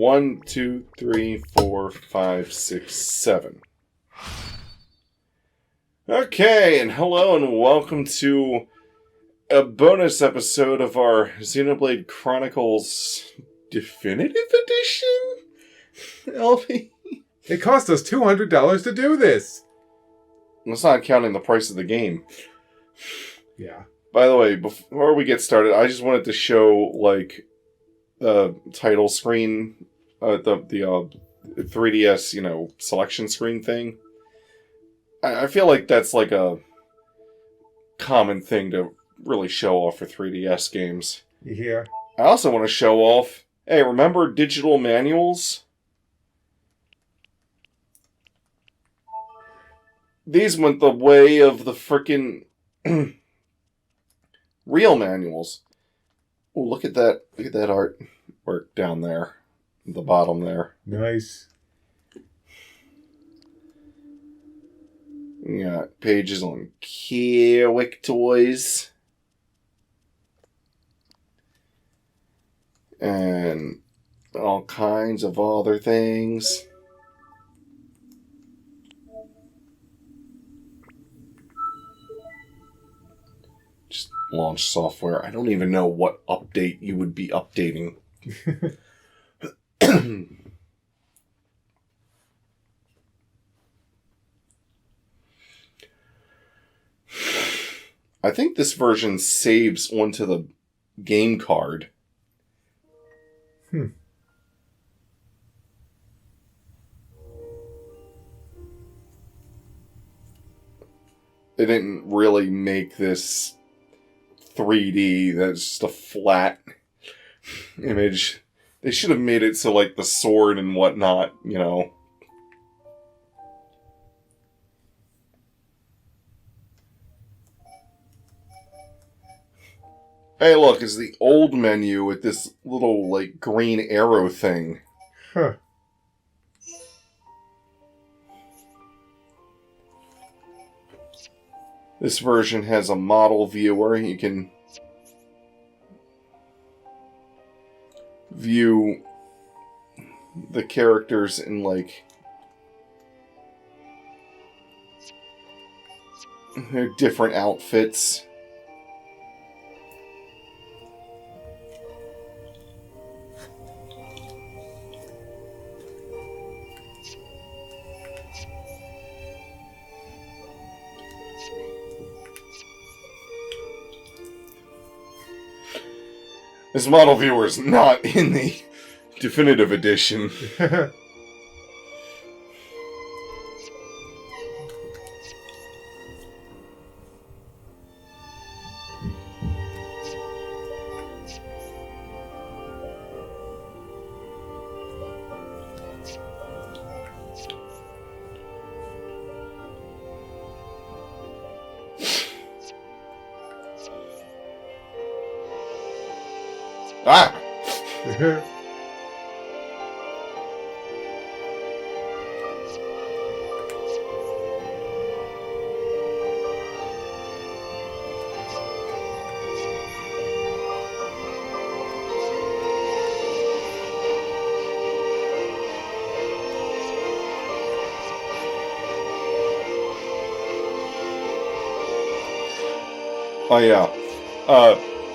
1, 2, 3, 4, 5, 6, 7. Okay, and hello and welcome to a bonus episode of our Xenoblade Chronicles Definitive Edition? LP? It cost us $200 to do this! That's not counting the price of the game. Yeah. By the way, before we get started, I just wanted to show, the title screen, the 3DS, selection screen thing. I feel like that's like a common thing to really show off for 3DS games. Yeah. I also want to show off, hey, remember digital manuals? These went the way of the frickin' real manuals. Oh, look at that artwork down there. At the bottom there. Nice. We got pages on Kiwick toys. And all kinds of other things. Just launch software. I don't even know what update you would be updating. I think this version saves onto the game card. They didn't really make this 3D. That's just a flat image. They should have made it so, the sword and whatnot, Hey, look, it's the old menu with this little, green arrow thing. Huh. This version has a model viewer. You can view the characters in, their different outfits. This model viewer is not in the definitive edition. Ah! Oh yeah.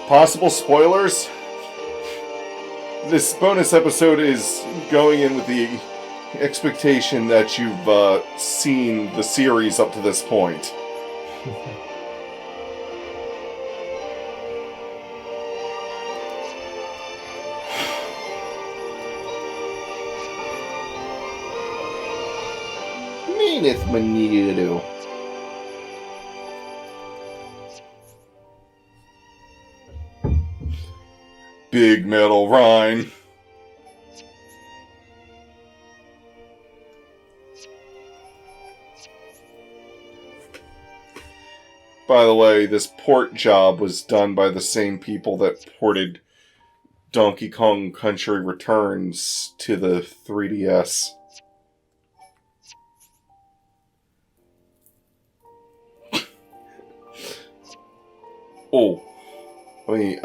Possible spoilers? This bonus episode is going in with the expectation that you've seen the series up to this point. Meaneth Manito. Big metal rhyme. By the way, this port job was done by the same people that ported Donkey Kong Country Returns to the 3DS. Oh. Let me,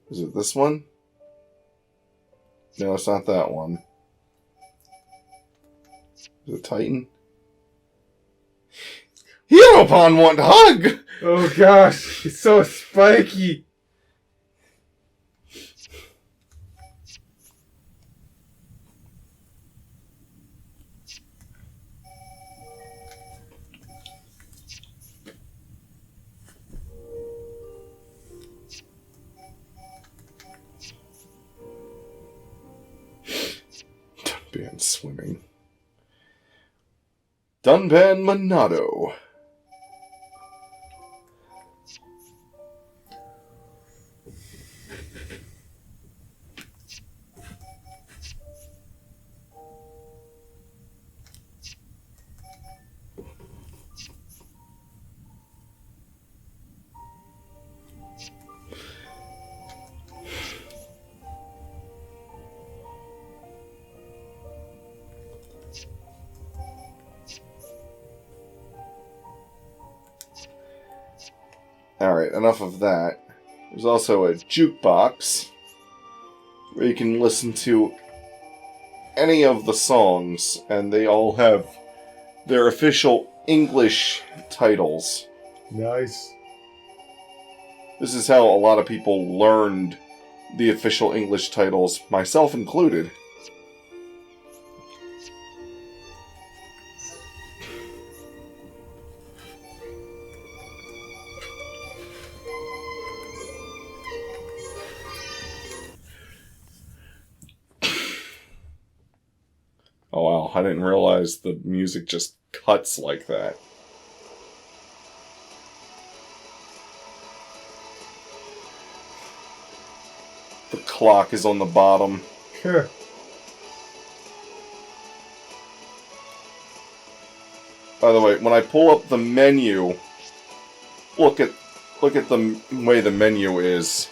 Is it this one? No, it's not that one. Is it Titan? Heropon want hug! Oh gosh, it's so spiky. Dunban swimming. Dunban Monado. Alright, enough of that. There's also a jukebox where you can listen to any of the songs, and they all have their official English titles. Nice. This is how a lot of people learned the official English titles, myself included. Oh wow, I didn't realize the music just cuts like that. The clock is on the bottom. Huh. By the way, when I pull up the menu, look at the way the menu is.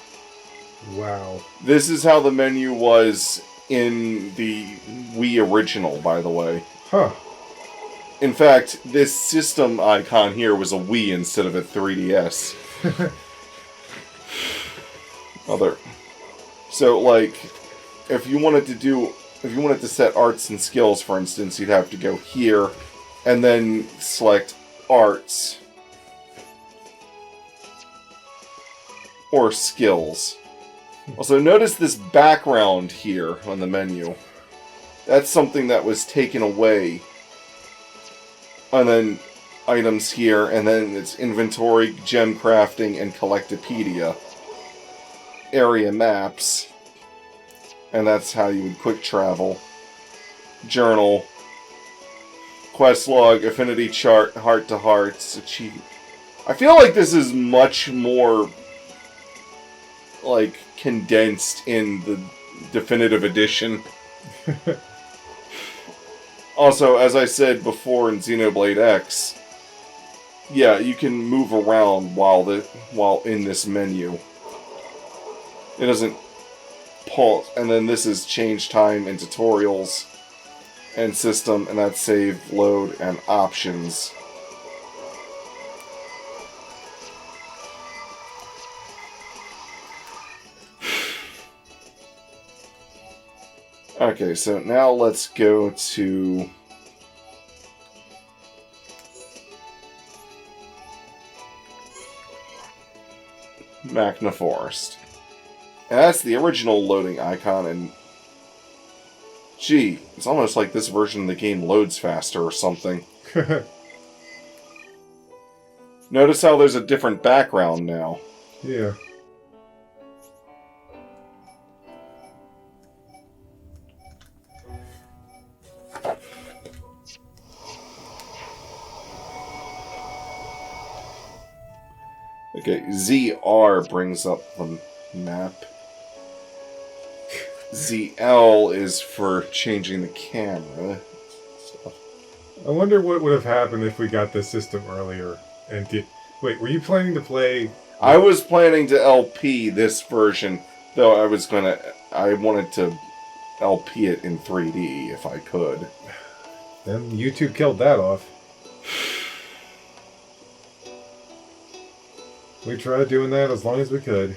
Wow. This is how the menu was in the Wii-original, by the way. Huh. In fact, this system icon here was a Wii instead of a 3DS. So, like, if you wanted to set arts and skills, for instance, you'd have to go here, and then select arts. Or skills. Also, notice this background here on the menu. That's something that was taken away. And then items here, and then it's inventory, gem crafting, and collectopedia. Area maps. And that's how you would quick travel. Journal. Quest log, affinity chart, heart to hearts, achieve. I feel like this is much more like condensed in the definitive edition. Also, as I said before in Xenoblade X, yeah, you can move around while in this menu. It doesn't pause, and then this is change time and tutorials and system, and that's save, load, and options. Okay, so now let's go to Magna Forest. And that's the original loading icon, and gee, it's almost like this version of the game loads faster or something. Notice how there's a different background now. Yeah. Okay, ZR brings up the map. ZL is for changing the camera. I wonder what would have happened if we got this system earlier. And wait, were you planning to play? I was planning to LP this version, though I wanted to LP it in 3D if I could. Then YouTube killed that off. We tried doing that as long as we could.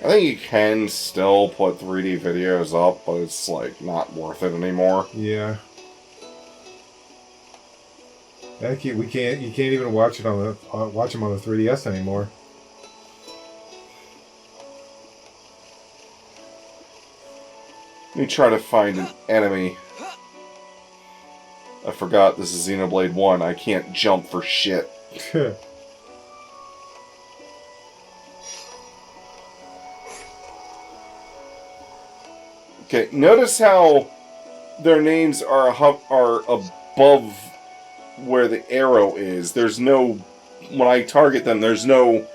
I think you can still put 3D videos up, but it's, like, not worth it anymore. Yeah. You can't even watch it on the watch them on the 3DS anymore. Let me try to find an enemy. I forgot this is Xenoblade 1. I can't jump for shit. Okay, notice how their names are above where the arrow is. There's no... When I target them, there's no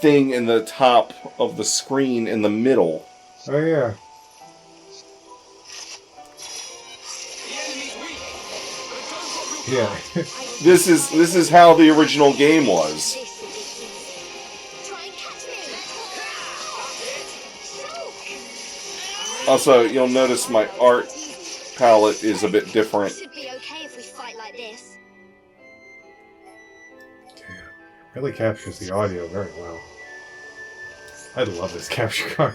thing in the top of the screen in the middle. Oh, yeah. Yeah. This is how the original game was. Also, you'll notice my art palette is a bit different. Should be okay if we fight like this. Damn. Really captures the audio very well. I love this capture card.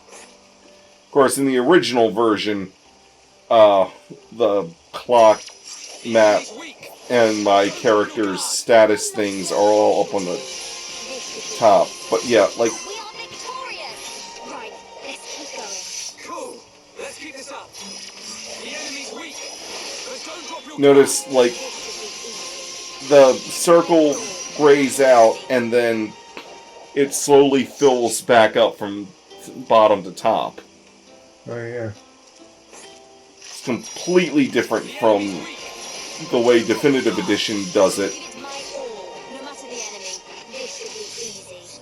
Of course, in the original version, the clock map and my character's status things are all up on the top. But yeah, like... We are victorious! Right, let's keep going. Cool. Let's keep this up. The enemy's weak. But don't drop your Notice, guard. like, the circle grays out, and then it slowly fills back up from bottom to top. Oh, yeah. It's completely different from the way Definitive Edition does it. Give it my all, no matter the enemy. This should be easy.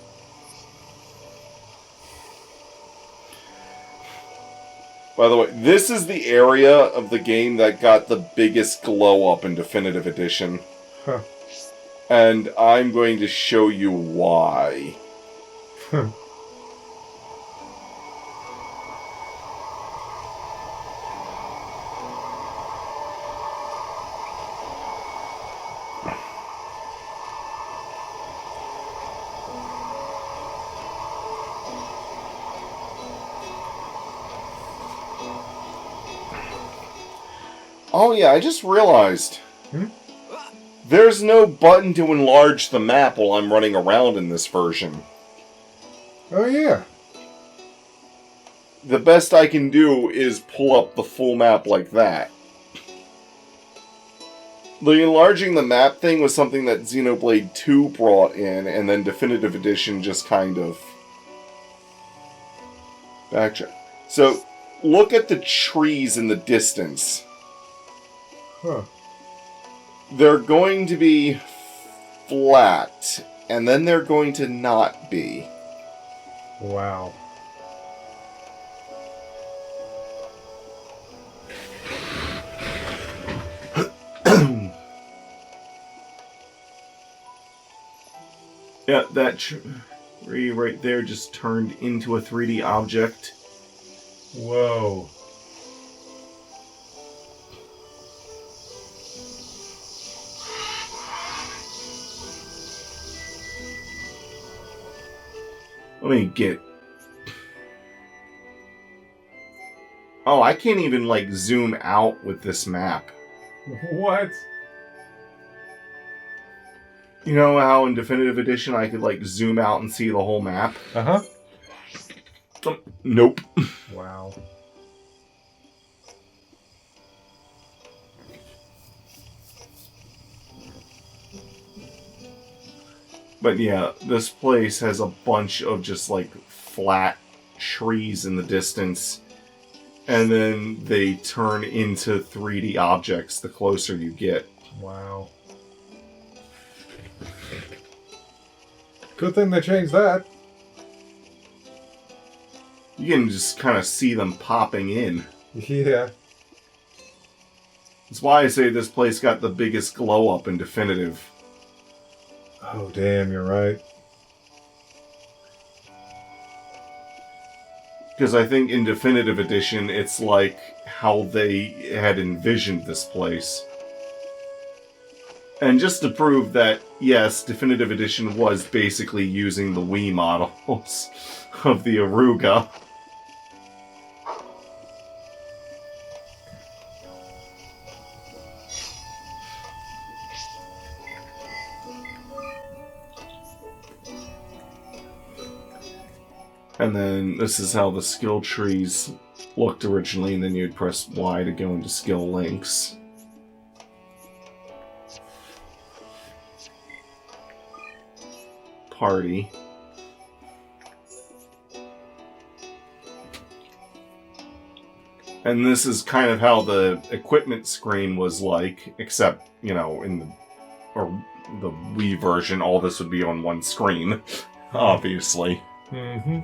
By the way, this is the area of the game that got the biggest glow up in Definitive Edition. Huh. And I'm going to show you why. Huh. Oh yeah, I just realized. Hmm? There's no button to enlarge the map while I'm running around in this version. Oh, yeah. The best I can do is pull up the full map like that. The enlarging the map thing was something that Xenoblade 2 brought in, and then Definitive Edition just kind of backtrack. So, look at the trees in the distance. Huh. They're going to be flat, and then they're going to not be. Wow. Yeah, that tree right there just turned into a 3D object. Whoa. Let me get... Oh, I can't even, like, zoom out with this map. What? You know how in Definitive Edition I could, like, zoom out and see the whole map? Uh-huh. Nope. Wow. But yeah, this place has a bunch of just, like, flat trees in the distance. And then they turn into 3D objects the closer you get. Wow. Good thing they changed that. You can just kind of see them popping in. Yeah. That's why I say this place got the biggest glow up in Definitive. Oh, damn, you're right. Because I think in Definitive Edition, it's like how they had envisioned this place. And just to prove that, yes, Definitive Edition was basically using the Wii models of the Aruga. And then this is how the skill trees looked originally, and then you'd press Y to go into skill links. Party. And this is kind of how the equipment screen was like, except, you know, in the Wii version, all this would be on one screen, obviously. Mm-hmm.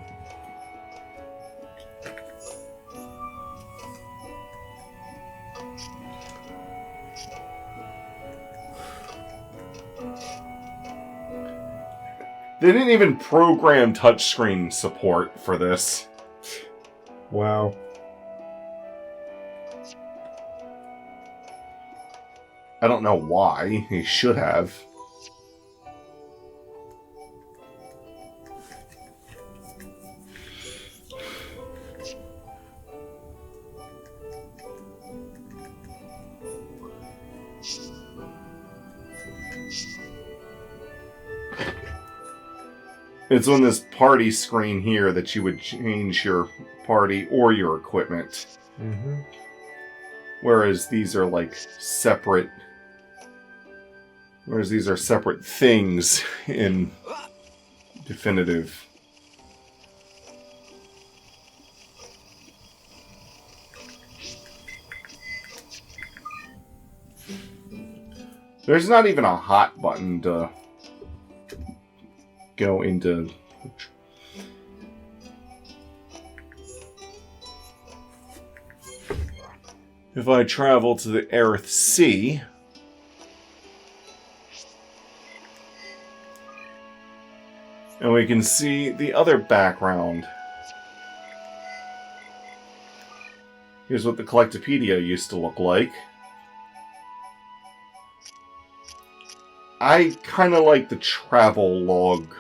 They didn't even program touchscreen support for this. Wow. I don't know why. He should have. It's on this party screen here that you would change your party or your equipment. Mm-hmm. Whereas these are like separate... Whereas these are separate things in Definitive. There's not even a hot button to go into... If I travel to the Aerith Sea... And we can see the other background. Here's what the Collectopedia used to look like. I kind of like the travel log.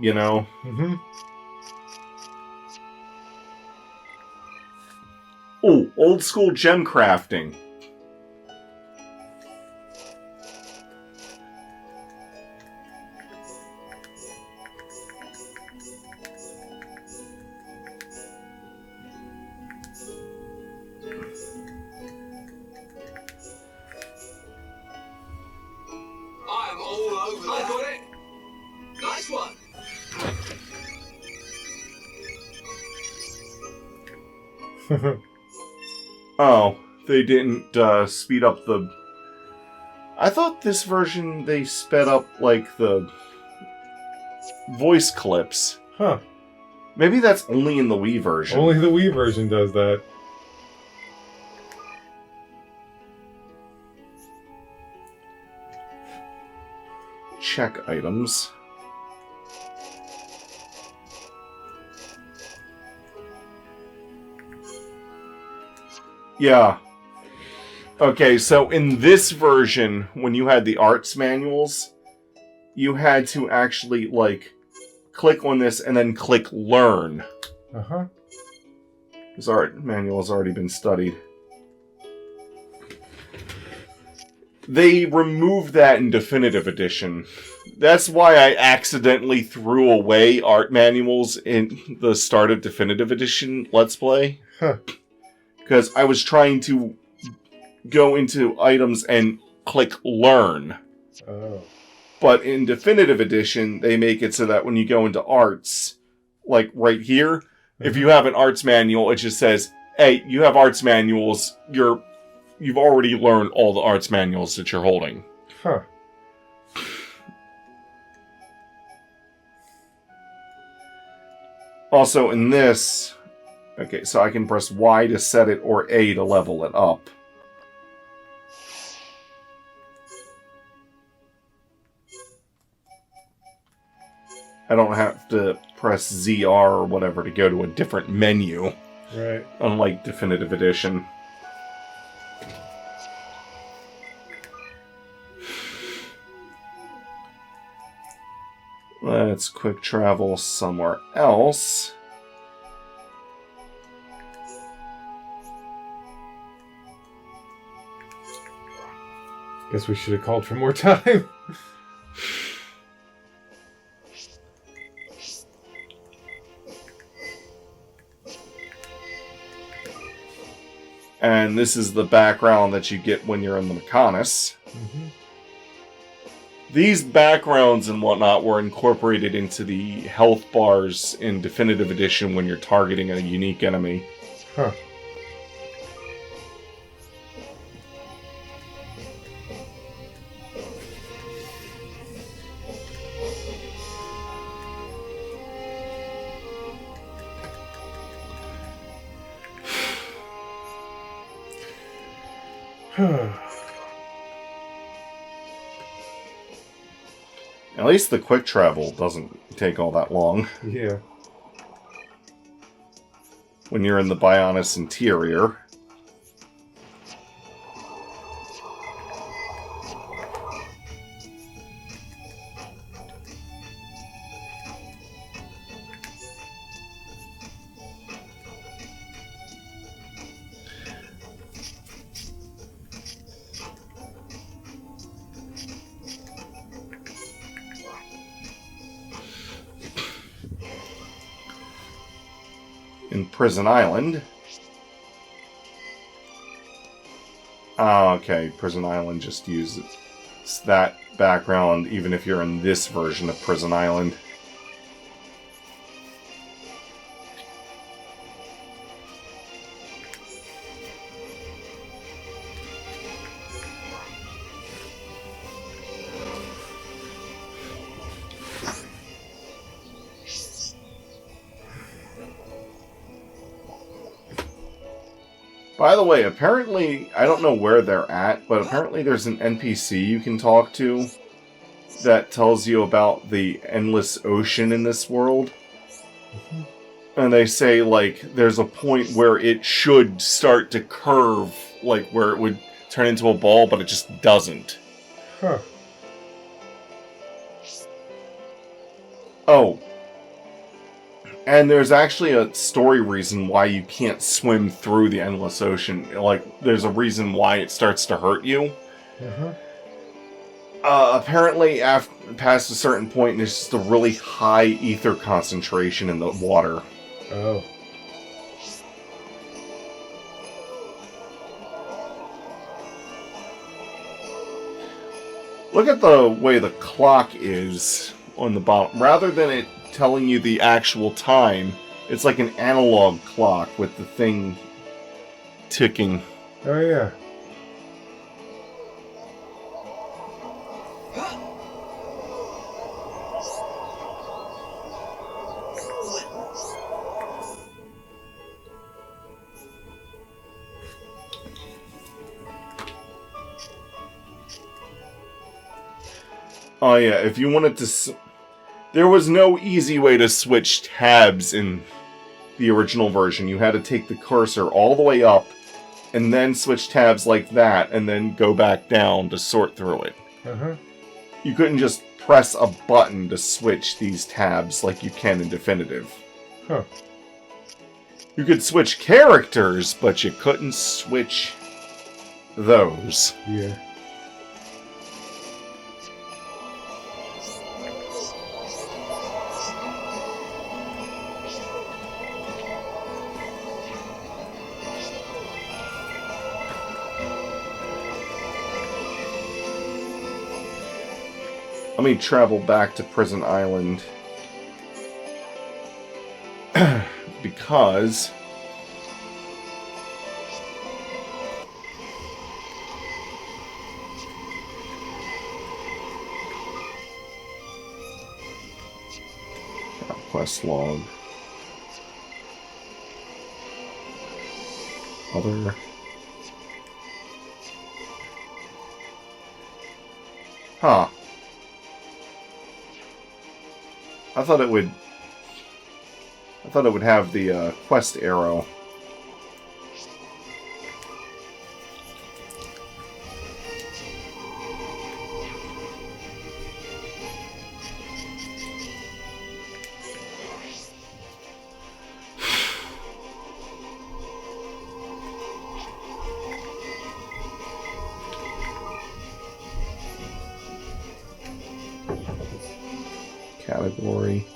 You know? Mm-hmm. Oh, old school gem crafting. I'm all over that. I got it. Nice one. Oh, they didn't speed up the... I thought this version they sped up, like, the voice clips. Huh. Maybe that's only in the Wii version. Only the Wii version does that. Check items. Yeah. Okay, so in this version, when you had the arts manuals, you had to actually, like, click on this and then click Learn. Uh-huh. This art manual has already been studied. They removed that in Definitive Edition. That's why I accidentally threw away art manuals in the start of Definitive Edition Let's Play. Huh. Because I was trying to go into items and click Learn. Oh. But in Definitive Edition, they make it so that when you go into arts, like right here, if you have an arts manual, it just says, hey, you have arts manuals, you've already learned all the arts manuals that you're holding. Huh. Also, in this... Okay, so I can press Y to set it or A to level it up. I don't have to press ZR or whatever to go to a different menu. Right. Unlike Definitive Edition. Let's quick travel somewhere else. Guess we should have called for more time. And this is the background that you get when you're in the Mechonis. Mm-hmm. These backgrounds and whatnot were incorporated into the health bars in Definitive Edition when you're targeting a unique enemy. Huh. At least the quick travel doesn't take all that long. Yeah. When you're in the Bionis interior. In Prison Island. Oh, okay. Prison Island just uses that background even if you're in this version of Prison Island. By the way, apparently, I don't know where they're at, but apparently there's an NPC you can talk to that tells you about the endless ocean in this world. Mm-hmm. And they say, like, there's a point where it should start to curve, like, where it would turn into a ball, but it just doesn't. Huh. Oh. And there's actually a story reason why you can't swim through the endless ocean. Like, there's a reason why it starts to hurt you. Uh-huh. Apparently, past a certain point, there's just a really high ether concentration in the water. Oh. Look at the way the clock is on the bottom. Rather than it telling you the actual time, it's like an analog clock with the thing ticking. Oh, yeah. Oh yeah, if you wanted to... There was no easy way to switch tabs in the original version. You had to take the cursor all the way up, and then switch tabs like that, and then go back down to sort through it. Uh-huh. You couldn't just press a button to switch these tabs like you can in Definitive. Huh. You could switch characters, but you couldn't switch those. Yeah. Let me travel back to Prison Island. Because... quest log. Other... Huh. I thought it would have the quest arrow. Category.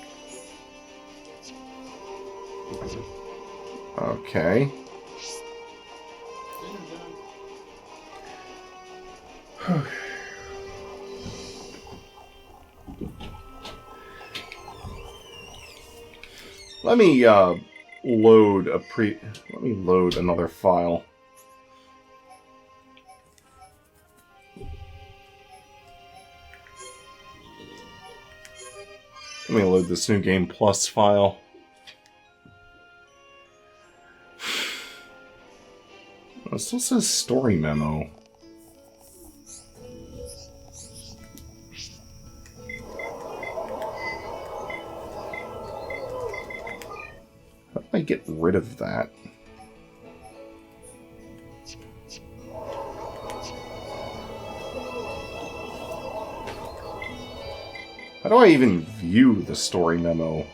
Okay. Let me load another file. Let me load this New Game Plus file. It still says story memo. How do I get rid of that? How do I even view the story memo?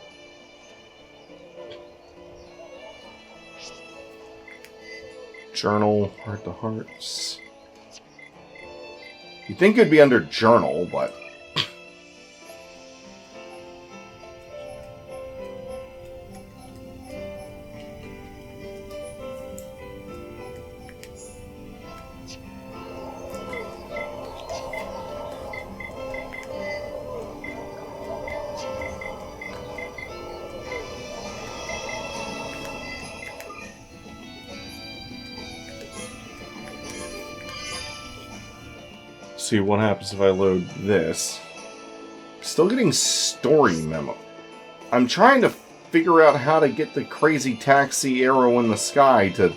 Journal, Heart to Hearts. You'd think it'd be under Journal, but... See what happens if I load this. Still getting story memo. I'm trying to figure out how to get the crazy taxi arrow in the sky to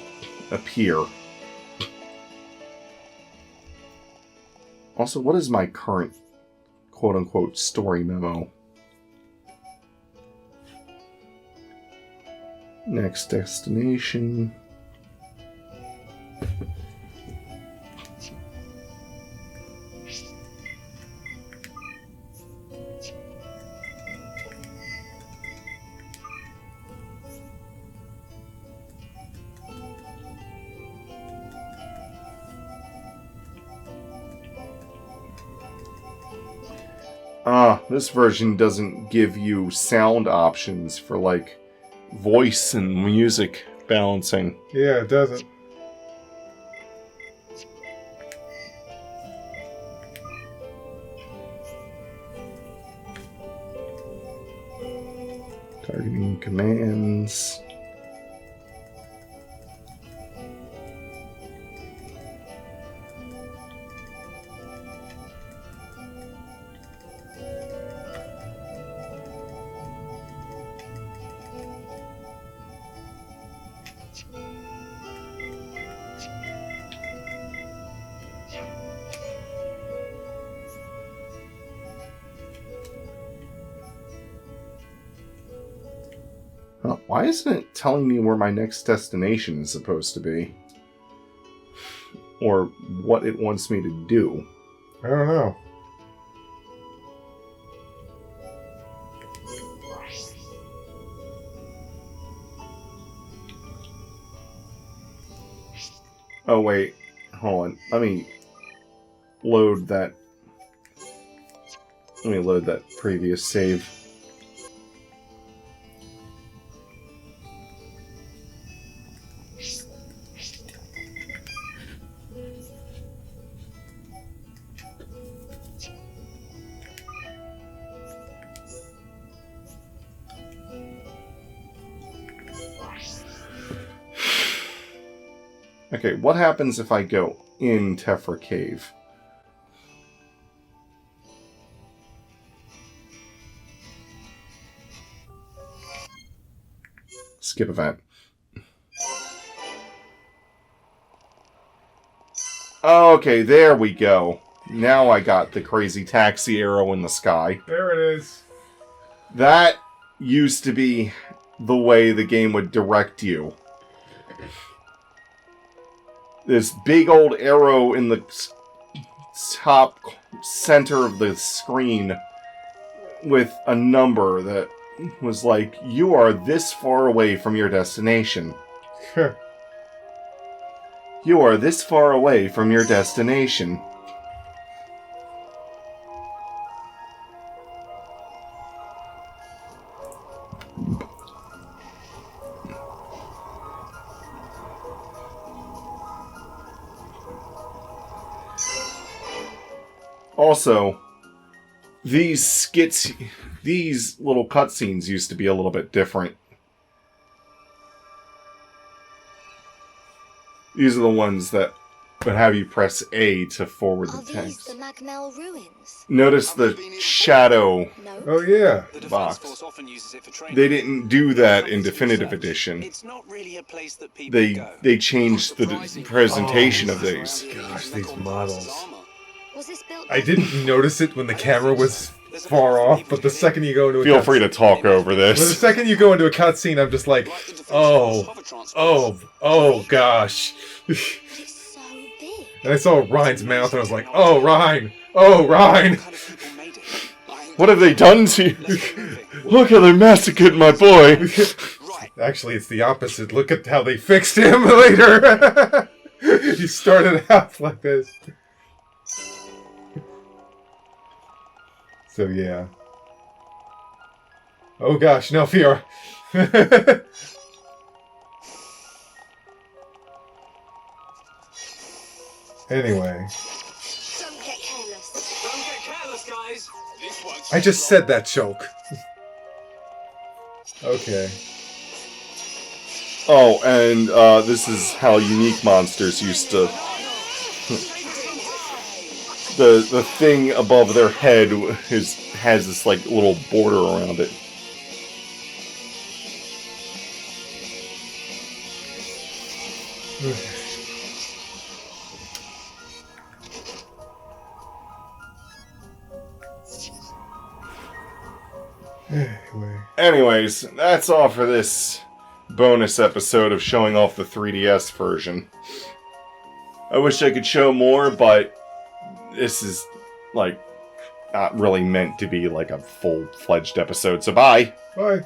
appear. Also, what is my current quote-unquote story memo? Next destination. This version doesn't give you sound options for, like, voice and music balancing. Yeah, it doesn't. Targeting commands. Why isn't it telling me where my next destination is supposed to be? Or what it wants me to do? I don't know. Oh wait, hold on. Let me load that previous save. Okay, what happens if I go in Tephra Cave? Skip event. Okay, there we go. Now I got the crazy taxi arrow in the sky. There it is. That used to be the way the game would direct you. This big old arrow in the top center of the screen with a number that was like, you are this far away from your destination. You are this far away from your destination. Also, these skits, these little cutscenes used to be a little bit different. These are the ones that would have you press A to forward Are the these text. the Magmel ruins? Notice the shadow No. Oh yeah. The Defense box. Force often uses it for training. They didn't do that in Some Definitive research. Edition. It's not really a place that people go. They changed the presentation of Surprisingly, these. Gosh, these models. Was this built? I didn't notice it when the camera was far off, but the second you go into a Feel free to talk over But the this. second you go into a cutscene, I'm just like, oh gosh. But it's so big. And I saw Ryan's mouth, and I was like, oh, Ryan! Oh, Ryan! What have they done to you? Look how they massacred my boy. Actually, it's the opposite. Look at how they fixed him later! He started out like this. So, yeah. Oh gosh, no fear. Anyway. Don't get careless. Don't get careless, guys. This one's I just said that joke. Okay. Oh, and this is how unique monsters used to. The thing above their head has this like little border around it. Anyway. Anyways, that's all for this bonus episode of showing off the 3DS version. I wish I could show more, but this is, like, not really meant to be like a full-fledged episode, so bye! Bye.